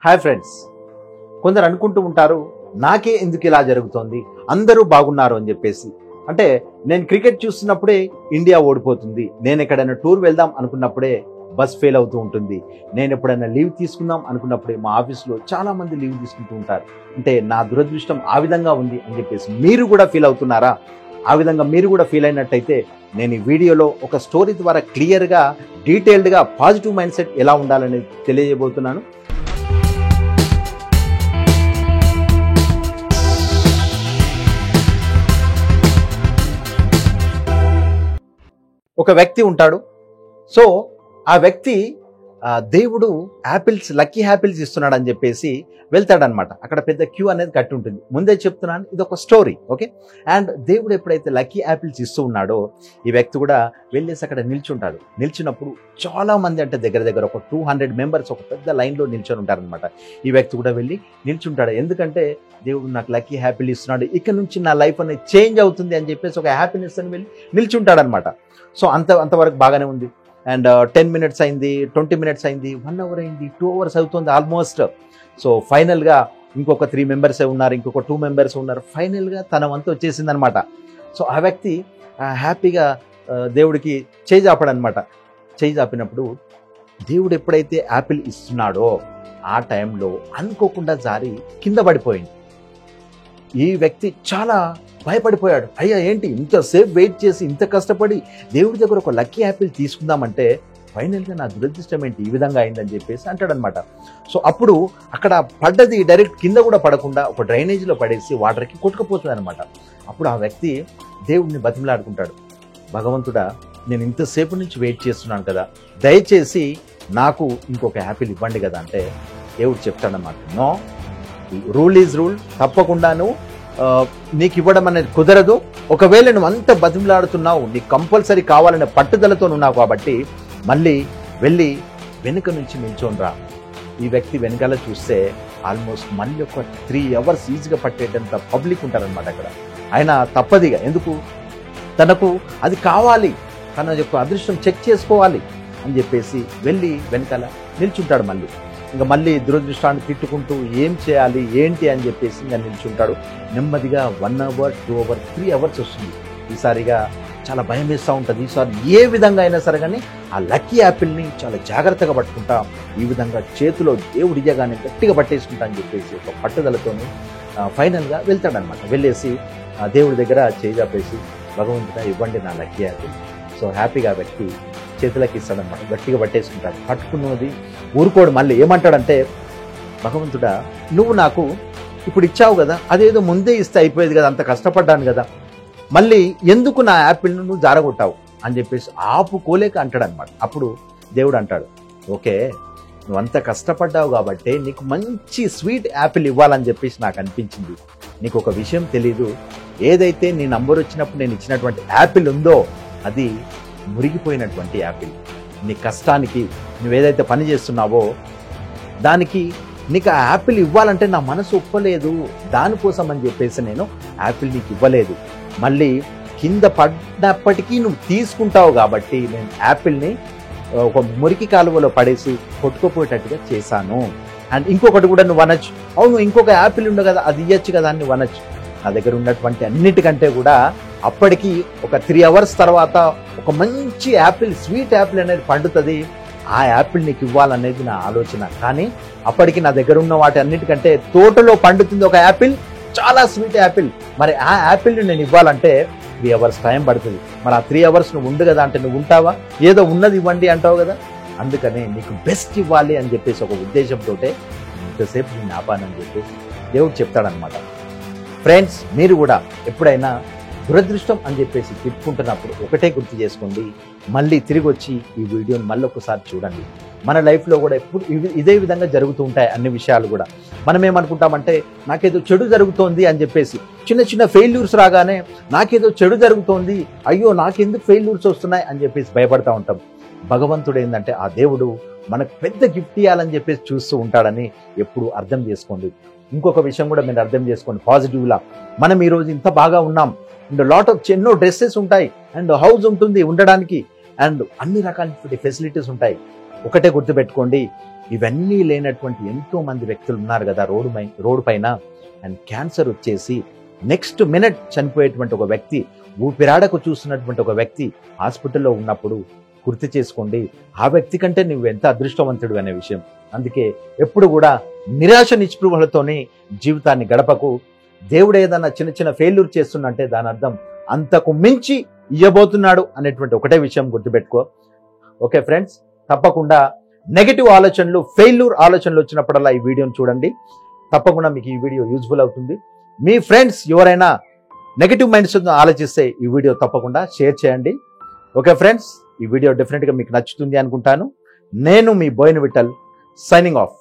Hi friends, కొందరు అనుకుంటూ ఉంటారు నాకే ఎందుకు ఇలా జరుగుతోంది, అందరూ బాగున్నారు అని చెప్పేసి. అంటే నేను క్రికెట్ చూస్తున్నప్పుడే ఇండియా ఓడిపోతుంది, నేను ఎక్కడైనా టూర్ వెళ్దాం అనుకున్నప్పుడే బస్ ఫెయిల్ అవుతూ ఉంటుంది, నేను ఎప్పుడైనా లీవ్ తీసుకుందాం అనుకున్నప్పుడే మా ఆఫీస్లో చాలా మంది లీవ్ తీసుకుంటూ ఉంటారు, అంటే నా దురదృష్టం ఆ విధంగా ఉంది అని చెప్పేసి మీరు కూడా ఫీల్ అవుతున్నారా? ఆ విధంగా మీరు కూడా ఫీల్ అయినట్టయితే నేను ఈ వీడియోలో ఒక స్టోరీ ద్వారా క్లియర్గా డీటెయిల్డ్గా పాజిటివ్ మైండ్ సెట్ ఎలా ఉండాలని తెలియజేయబోతున్నాను. ఒక వ్యక్తి ఉంటాడు. సో ఆ వ్యక్తి దేవుడు యాపిల్స్, లక్కీ యాపిల్స్ ఇస్తున్నాడు అని చెప్పేసి వెళ్తాడనమాట. అక్కడ పెద్ద క్యూ అనేది కట్టి ఉంటుంది. ముందే చెప్తున్నాను, ఇది ఒక స్టోరీ, ఓకే. అండ్ దేవుడు ఎప్పుడైతే లక్కీ యాపిల్స్ ఇస్తూ ఉన్నాడో ఈ వ్యక్తి కూడా వెళ్ళేసి అక్కడ నిల్చుంటాడు. నిల్చున్నప్పుడు చాలా మంది, అంటే దగ్గర ఒక 200 మెంబర్స్ ఒక పెద్ద లైన్లో నిల్చొని ఉంటారనమాట. ఈ వ్యక్తి కూడా వెళ్ళి నిల్చుంటాడు. ఎందుకంటే దేవుడు నాకు లక్కీ యాపిల్ ఇస్తున్నాడు, ఇక్కడ నుంచి నా లైఫ్ అనేది చేంజ్ అవుతుంది అని చెప్పేసి ఒక హ్యాపీనెస్ అని వెళ్ళి నిల్చుంటాడనమాట. సో అంతవరకు బాగానే ఉంది. అండ్ 10 మినిట్స్ అయింది, 20 మినిట్స్ అయింది, 1 అవర్ అయింది, 2 అవర్స్ అవుతుంది ఆల్మోస్ట్. సో ఫైనల్గా ఇంకొక 3 మెంబర్సే ఉన్నారు, ఇంకొక 2 మెంబర్స్ ఉన్నారు. ఫైనల్గా తన వంతు వచ్చేసింది అనమాట. సో ఆ వ్యక్తి హ్యాపీగా దేవుడికి చేయి చాపాడనమాట. చేయి చాపినప్పుడు దేవుడు ఎప్పుడైతే యాపిల్ ఇస్తున్నాడో ఆ టైంలో అనుకోకుండా జారి కింద పడిపోయింది. ఈ వ్యక్తి చాలా భయపడిపోయాడు. అయ్యా ఏంటి ఇంతసేపు వెయిట్ చేసి ఇంత కష్టపడి దేవుడి దగ్గర ఒక లక్కీ యాపిల్ తీసుకుందామంటే ఫైనల్గా నా దురదృష్టం ఏంటి ఈ విధంగా అయిందని చెప్పేసి అంటాడనమాట. సో అప్పుడు అక్కడ పడ్డది డైరెక్ట్ కింద కూడా పడకుండా ఒక డ్రైనేజీలో పడేసి వాటర్కి కొట్టుకుపోతుంది అనమాట. అప్పుడు ఆ వ్యక్తి దేవుడిని బతిమలాడుకుంటాడు, భగవంతుడా నేను ఇంతసేపు నుంచి వెయిట్ చేస్తున్నాను కదా, దయచేసి నాకు ఇంకొక యాపిల్ ఇవ్వండి కదా అంటే దేవుడు చెప్తాడనమాట, నో, రూల్ ఈజ్ రూల్, తప్పకుండాను నీకు ఇవ్వడం అనేది కుదరదు. ఒకవేళ నువ్వు అంత బతిమలాడుతున్నావు, నీకు కంపల్సరీ కావాలనే పట్టుదలతో ఉన్నావు కాబట్టి మళ్ళీ వెళ్ళి వెనుక నుంచి నిల్చోనరా. ఈ వ్యక్తి వెనకాల చూస్తే ఆల్మోస్ట్ మళ్ళీ ఒక 3 అవర్స్ ఈజీగా పట్టేటంత పబ్లిక్ ఉంటారనమాట అక్కడ. ఆయన తప్పదిగా, ఎందుకు తనకు అది కావాలి, తన యొక్క అదృష్టం చెక్ చేసుకోవాలి అని చెప్పేసి వెళ్ళి వెనకాల నిల్చుంటాడు. మళ్ళీ దురదృష్టాన్ని తిట్టుకుంటూ ఏం చేయాలి ఏంటి అని చెప్పేసి ఇంకా నిల్చుంటాడు. నెమ్మదిగా 1 అవర్, 2 అవర్, 3 అవర్స్ వస్తుంది. ఈసారిగా చాలా భయం వేస్తూ ఉంటుంది. ఈసారి ఏ విధంగా అయినా సరే కానీ ఆ లక్కీ యాపిల్ని చాలా జాగ్రత్తగా పట్టుకుంటా, ఈ విధంగా చేతిలో దేవుడి ఇయ్యగానే గట్టిగా పట్టేసుకుంటా అని చెప్పేసి ఒక పట్టుదలతోని ఫైనల్గా వెళ్తాడనమాట. వెళ్ళేసి దేవుడి దగ్గర చేయి చాపేసి, భగవంతుడా ఇవ్వండి నా లక్కీ యాపిల్. సో హ్యాపీగా వ్యక్తి చేతులకి ఇస్తాడనమాట. గట్టిగా పట్టేసుకుంటాడు. పట్టుకున్నది ఊరుకోడు. మళ్ళీ ఏమంటాడంటే, భగవంతుడా నువ్వు నాకు ఇప్పుడు ఇచ్చావు కదా, అదేదో ముందే ఇస్తే అయిపోయేది కదా, అంత కష్టపడ్డాను కదా, మళ్ళీ ఎందుకు నా యాపిల్ను నువ్వు జారగొట్టావు అని చెప్పేసి ఆపుకోలేక అంటాడనమాట. అప్పుడు దేవుడు అంటాడు, ఓకే నువ్వు అంత కష్టపడ్డావు కాబట్టి నీకు మంచి స్వీట్ యాపిల్ ఇవ్వాలని చెప్పేసి నాకు అనిపించింది. నీకు ఒక విషయం తెలీదు, ఏదైతే నీ నంబర్ వచ్చినప్పుడు నేను ఇచ్చినటువంటి యాపిల్ ఉందో అది మురిగిపోయినటువంటి యాపిల్. నీ కష్టానికి నువ్వేదైతే పని చేస్తున్నావో దానికి నీకు ఆ యాపిల్ ఇవ్వాలంటే నా మనసు ఒప్పలేదు, దానికోసం అని చెప్పేసి నేను యాపిల్ నీకు ఇవ్వలేదు. మళ్ళీ కింద పడినప్పటికీ నువ్వు తీసుకుంటావు కాబట్టి నేను యాపిల్ని ఒక మురికి కాలువలో పడేసి కొట్టుకుపోయేటట్టుగా చేశాను. అండ్ ఇంకొకటి కూడా నువ్వు అనొచ్చు, అవును ఇంకొక యాపిల్ ఉండు కదా, అది ఇవ్వచ్చు కదా అని నువ్వు అనొచ్చు. నా దగ్గర ఉన్నటువంటి అన్నిటికంటే కూడా అప్పటికి ఒక 3 అవర్స్ తర్వాత ఒక మంచి యాపిల్, స్వీట్ యాపిల్ అనేది పండుతుంది, ఆ యాపిల్ నీకు ఇవ్వాలనేది నా ఆలోచన. కానీ అప్పటికి నా దగ్గర ఉన్న వాటి అన్నిటికంటే తోటలో పండుతుంది ఒక యాపిల్, చాలా స్వీట్ యాపిల్. మరి ఆ యాపిల్ని నేను ఇవ్వాలంటే 3 అవర్స్ టైం పడుతుంది. మరి ఆ 3 అవర్స్ నువ్వు ఉండు కదా అంటే నువ్వు ఉంటావా? ఏదో ఉన్నది ఇవ్వండి అంటావు కదా. అందుకనే నీకు బెస్ట్ ఇవ్వాలి అని చెప్పేసి ఒక ఉద్దేశంతో ఇంతసేపు నేను ఆపానని చెప్పేసి దేవుడు చెప్తాడనమాట. ఫ్రెండ్స్, మీరు కూడా ఎప్పుడైనా దురదృష్టం అని చెప్పేసి తిప్పుకుంటున్నప్పుడు ఒకటే గుర్తు చేసుకోండి, మళ్ళీ తిరిగి వచ్చి ఈ వీడియోని మళ్ళీ ఒకసారి చూడండి. మన లైఫ్లో కూడా ఎప్పుడు ఇదే విధంగా జరుగుతూ ఉంటాయి అన్ని విషయాలు కూడా. మనం ఏమనుకుంటామంటే నాకేదో చెడు జరుగుతోంది అని చెప్పేసి, చిన్న ఫెయిల్యూర్స్ రాగానే నాకేదో చెడు జరుగుతోంది, అయ్యో నాకెందుకు ఫెయిల్యూర్స్ వస్తున్నాయి అని చెప్పేసి భయపడతా ఉంటాం. భగవంతుడు ఏంటంటే ఆ దేవుడు మనకు పెద్ద గిఫ్ట్ ఇవ్వాలని చెప్పేసి చూస్తూ ఉంటాడని ఎప్పుడు అర్థం చేసుకోండి. ఇంకొక విషయం కూడా మీరు అర్థం చేసుకోండి పాజిటివ్లా. మనం ఈరోజు ఇంత బాగా ఉన్నాం, అండ్ లాట్ ఆఫ్ ఎన్నో డ్రెస్సెస్ ఉంటాయి, అండ్ హౌస్ ఉంటుంది ఉండడానికి, అండ్ అన్ని రకాల ఫెసిలిటీస్ ఉంటాయి. ఒకటే గుర్తుపెట్టుకోండి, ఇవన్నీ లేనటువంటి ఎంతో మంది వ్యక్తులు ఉన్నారు కదా రోడ్డు పైన. అండ్ క్యాన్సర్ వచ్చేసి నెక్స్ట్ మినిట్ చనిపోయేటువంటి ఒక వ్యక్తి, ఊపిరాడకు చూస్తున్నటువంటి ఒక వ్యక్తి హాస్పిటల్లో ఉన్నప్పుడు గుర్తు చేసుకోండి, ఆ వ్యక్తి కంటే నువ్వు ఎంత అదృష్టవంతుడు అనే విషయం. అందుకే ఎప్పుడు కూడా నిరాశ నిస్పృహలతోనే జీవితాన్ని గడపకు. దేవుడు ఏదన్నా చిన్న చిన్న ఫెయిల్యూర్ చేస్తున్నంటే దాని అర్థం అంతకు మించి ఇవ్వబోతున్నాడు అనేటువంటి ఒకటే విషయం గుర్తుపెట్టుకో. ఓకే ఫ్రెండ్స్, తప్పకుండా నెగటివ్ ఆలోచనలు, ఫెయిల్యూర్ ఆలోచనలు వచ్చినప్పుడల్లా ఈ వీడియోని చూడండి. తప్పకుండా మీకు ఈ వీడియో యూజ్ఫుల్ అవుతుంది. మీ ఫ్రెండ్స్ ఎవరైనా నెగటివ్ మైండ్స్ ఆలోచిస్తే ఈ వీడియో తప్పకుండా షేర్ చేయండి. ఓకే ఫ్రెండ్స్, ఈ వీడియో డెఫినెట్గా మీకు నచ్చుతుంది అనుకుంటాను. నేను మీ బోయిన విఠల్, సైనింగ్ ఆఫ్.